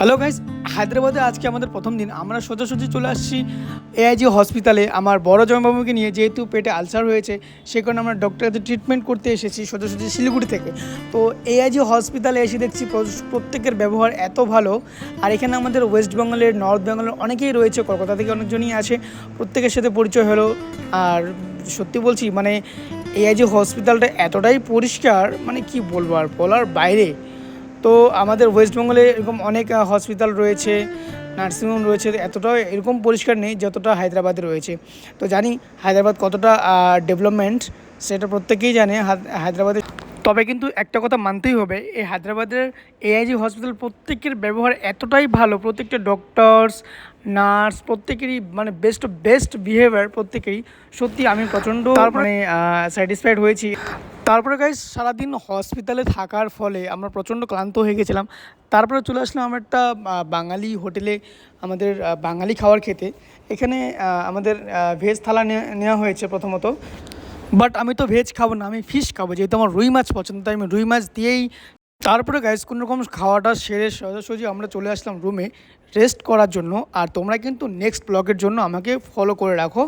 Hello guys, হায়দ্রাবাদে আজকে আমাদের প্রথম দিন। আমরা সোজাসুজি চলে আসছি এআইজি হসপিটালে আমার বড় জামাইবাবুকে নিয়ে। যেহেতু পেটে আলসার হয়েছে, সে কারণে আমরা ডক্টরদের ট্রিটমেন্ট করতে এসেছি সোজাসুজি শিলিগুড়ি থেকে। তো এআইজি হসপিটালে এসে দেখছি প্রত্যেকের ব্যবহার এত ভালো। আর এখানে আমাদের ওয়েস্ট বেঙ্গলের, নর্থ বেঙ্গলের অনেকেই রয়েছে, কলকাতা থেকে অনেকজনই আছে, প্রত্যেকের সাথে পরিচয় হলো। আর সত্যি বলছি, মানে এআইজি হসপিটালটা এতটাই পরিষ্কার, মানে কি বলবো, আর বলার বাইরে। তো আমাদের ওয়েস্ট বেঙ্গলে এরকম অনেক হসপিটাল রয়েছে, নার্সিংহোম রয়েছে, এতটাও এরকম পরিষ্কার নেই যতটা হায়দ্রাবাদে রয়েছে। তো জানি হায়দ্রাবাদ কতটা ডেভেলপমেন্ট, সেটা প্রত্যেকেই জানে হায়দ্রাবাদে। তবে কিন্তু একটা কথা মানতেই হবে, এই হায়দ্রাবাদের এআইজি হসপিটাল প্রত্যেকের ব্যবহার এতটাই ভালো, প্রত্যেকটা ডক্টরস, নার্স প্রত্যেকেরই মানে বেস্ট বিহেভিয়ার প্রত্যেকেরই। সত্যি আমি প্রচণ্ড মানে স্যাটিসফাইড হয়েছি। তারপরে গাইস, সারাদিন হসপিটালে থাকার ফলে আমরা প্রচণ্ড ক্লান্ত হয়ে গেছিলাম। তারপরে চলে আসলাম আমরা একটা বাঙালি হোটেলে, আমাদের বাঙালি খাবার খেতে। এখানে আমাদের ভেজ থালা নেওয়া হয়েছে প্রথমত। বাট আমি তো ভেজ খাবো না, আমি ফিশ খাবো, যেহেতু আমার রুই মাছ পছন্দ, তাই আমি রুই মাছ দিয়েই। তারপরে গাইস, কোনো রকম খাওয়াটা সেরে সোজাসুজি আমরা চলে আসলাম রুমে রেস্ট করার জন্য। আর তোমরা কিন্তু নেক্সট ব্লগের জন্য আমাকে ফলো করে রাখো।